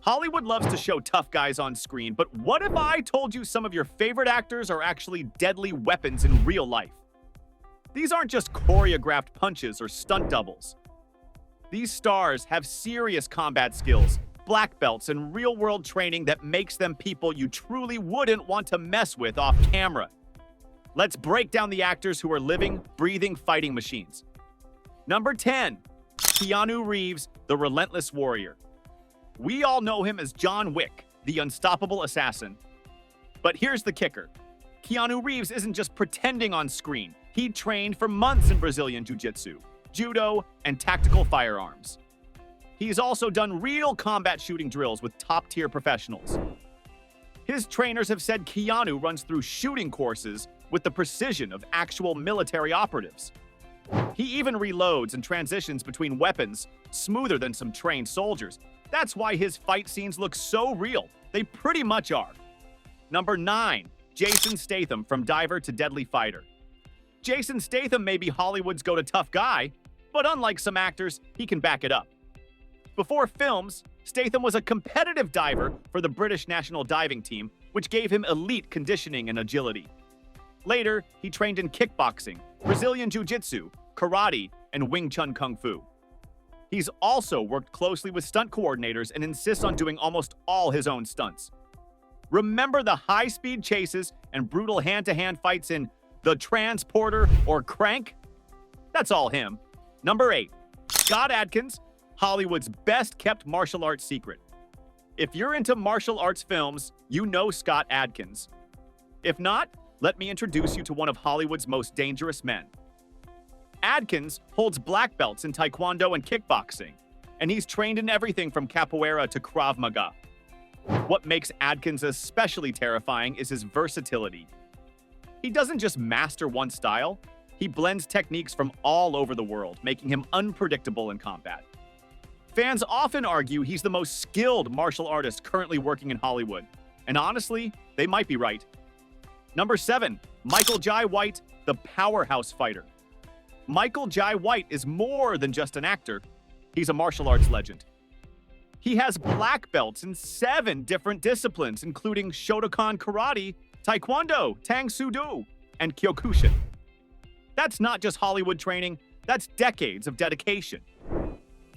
Hollywood loves to show tough guys on screen, but what if I told you some of your favorite actors are actually deadly weapons in real life? These aren't just choreographed punches or stunt doubles. These stars have serious combat skills, black belts, and real-world training that makes them people you truly wouldn't want to mess with off camera. Let's break down the actors who are living, breathing fighting machines. Number 10. Keanu Reeves, the Relentless Warrior. We all know him as John Wick, the unstoppable assassin. But here's the kicker. Keanu Reeves isn't just pretending on screen. He trained for months in Brazilian jiu-jitsu, judo, and tactical firearms. He's also done real combat shooting drills with top-tier professionals. His trainers have said Keanu runs through shooting courses with the precision of actual military operatives. He even reloads and transitions between weapons smoother than some trained soldiers. That's why his fight scenes look so real. They pretty much are. Number 9. Jason Statham, from diver to deadly fighter. Jason Statham may be Hollywood's go-to-tough guy, but unlike some actors, he can back it up. Before films, Statham was a competitive diver for the British national diving team, which gave him elite conditioning and agility. Later, he trained in kickboxing, Brazilian jiu-jitsu, karate, and Wing Chun Kung Fu. He's also worked closely with stunt coordinators and insists on doing almost all his own stunts. Remember the high-speed chases and brutal hand-to-hand fights in The Transporter or Crank? That's all him. Number 8. Scott Adkins, Hollywood's best-kept martial arts secret. If you're into martial arts films, you know Scott Adkins. If not, let me introduce you to one of Hollywood's most dangerous men. Adkins holds black belts in taekwondo and kickboxing, and he's trained in everything from capoeira to Krav Maga. What makes Adkins especially terrifying is his versatility. He doesn't just master one style, he blends techniques from all over the world, making him unpredictable in combat. Fans often argue he's the most skilled martial artist currently working in Hollywood, and honestly, they might be right. Number 7. Michael Jai White, the powerhouse fighter. Michael Jai White is more than just an actor. He's a martial arts legend. He has black belts in 7 different disciplines, including Shotokan Karate, Taekwondo, Tang Soo Do, and Kyokushin. That's not just Hollywood training, that's decades of dedication.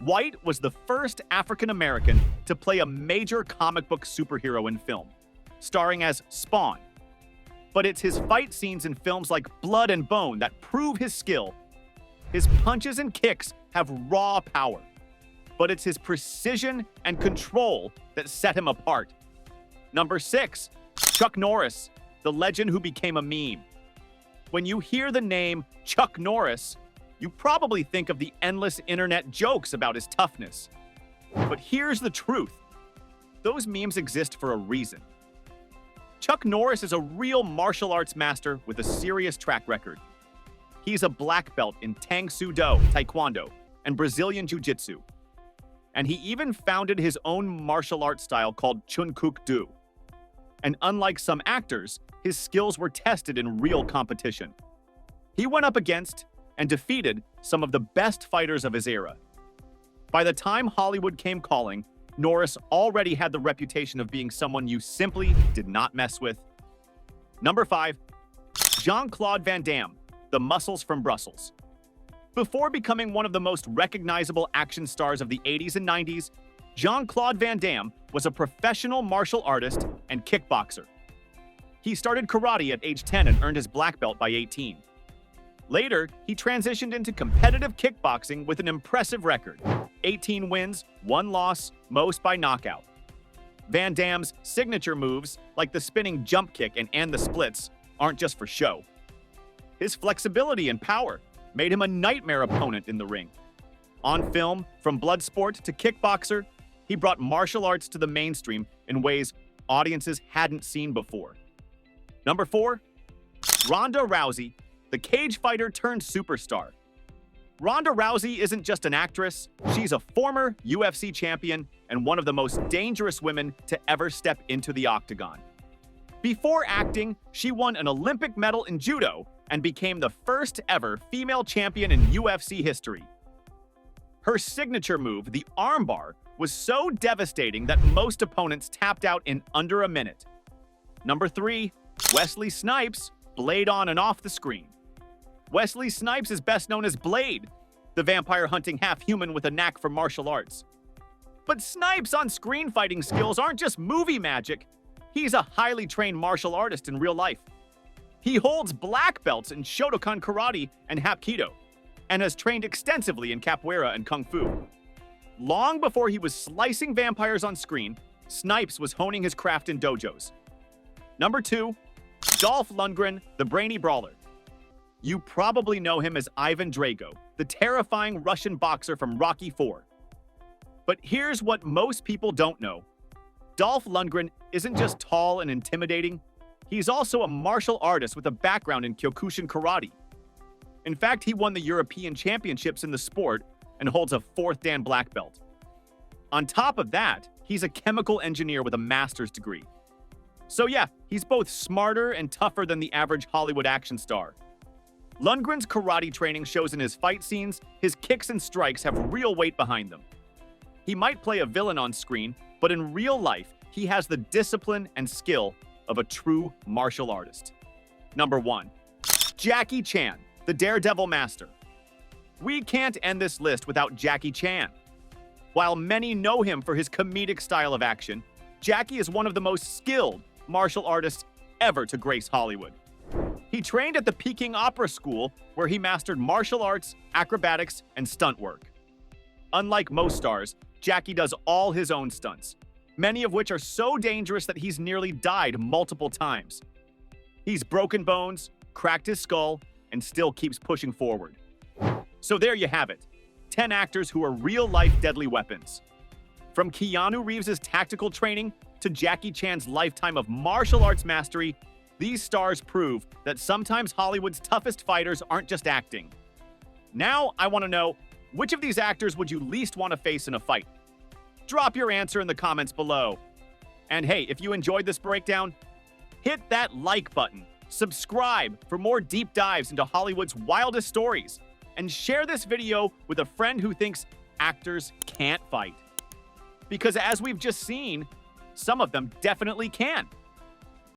White was the first African-American to play a major comic book superhero in film, starring as Spawn. But it's his fight scenes in films like Blood and Bone that prove his skill. His punches and kicks have raw power, but it's his precision and control that set him apart. Number 6. Chuck Norris, the legend who became a meme. When you hear the name Chuck Norris, you probably think of the endless internet jokes about his toughness. But here's the truth. Those memes exist for a reason. Chuck Norris is a real martial arts master with a serious track record. He's a black belt in Tang Soo Do, Taekwondo, and Brazilian Jiu-Jitsu. And he even founded his own martial arts style called Chun Kuk Do. And unlike some actors, his skills were tested in real competition. He went up against and defeated some of the best fighters of his era. By the time Hollywood came calling, Norris already had the reputation of being someone you simply did not mess with. Number 5. Jean-Claude Van Damme, the Muscles from Brussels. Before becoming one of the most recognizable action stars of the 80s and 90s, Jean-Claude Van Damme was a professional martial artist and kickboxer. He started karate at age 10 and earned his black belt by 18. Later, he transitioned into competitive kickboxing with an impressive record: 18 wins, 1 loss, most by knockout. Van Damme's signature moves, like the spinning jump kick and the splits, aren't just for show. His flexibility and power made him a nightmare opponent in the ring. On film, from bloodsport to kickboxer, he brought martial arts to the mainstream in ways audiences hadn't seen before. Number 4. Ronda Rousey, the cage fighter turned superstar. Ronda Rousey isn't just an actress, she's a former UFC champion and one of the most dangerous women to ever step into the octagon. Before acting, she won an Olympic medal in judo and became the first ever female champion in UFC history. Her signature move, the armbar, was so devastating that most opponents tapped out in under a minute. Number 3, Wesley Snipes, Blade on and off the screen. Wesley Snipes is best known as Blade, the vampire-hunting half-human with a knack for martial arts. But Snipes' on-screen fighting skills aren't just movie magic. He's a highly trained martial artist in real life. He holds black belts in Shotokan Karate and Hapkido, and has trained extensively in Capoeira and Kung Fu. Long before he was slicing vampires on screen, Snipes was honing his craft in dojos. Number 2, Dolph Lundgren, the brainy brawler. You probably know him as Ivan Drago, the terrifying Russian boxer from Rocky IV. But here's what most people don't know. Dolph Lundgren isn't just tall and intimidating, he's also a martial artist with a background in Kyokushin Karate. In fact, he won the European Championships in the sport and holds a 4th Dan black belt. On top of that, he's a chemical engineer with a master's degree. So yeah, he's both smarter and tougher than the average Hollywood action star. Lundgren's karate training shows in his fight scenes, his kicks and strikes have real weight behind them. He might play a villain on screen, but in real life, he has the discipline and skill of a true martial artist. Number 1, Jackie Chan, the Daredevil Master. We can't end this list without Jackie Chan. While many know him for his comedic style of action, Jackie is one of the most skilled martial artists ever to grace Hollywood. He trained at the Peking Opera School, where he mastered martial arts, acrobatics, and stunt work. Unlike most stars, Jackie does all his own stunts, many of which are so dangerous that he's nearly died multiple times. He's broken bones, cracked his skull, and still keeps pushing forward. So there you have it, 10 actors who are real-life deadly weapons. From Keanu Reeves' tactical training to Jackie Chan's lifetime of martial arts mastery, these stars prove that sometimes Hollywood's toughest fighters aren't just acting. Now, I want to know, which of these actors would you least want to face in a fight? Drop your answer in the comments below. And hey, if you enjoyed this breakdown, hit that like button, subscribe for more deep dives into Hollywood's wildest stories, and share this video with a friend who thinks actors can't fight. Because as we've just seen, some of them definitely can.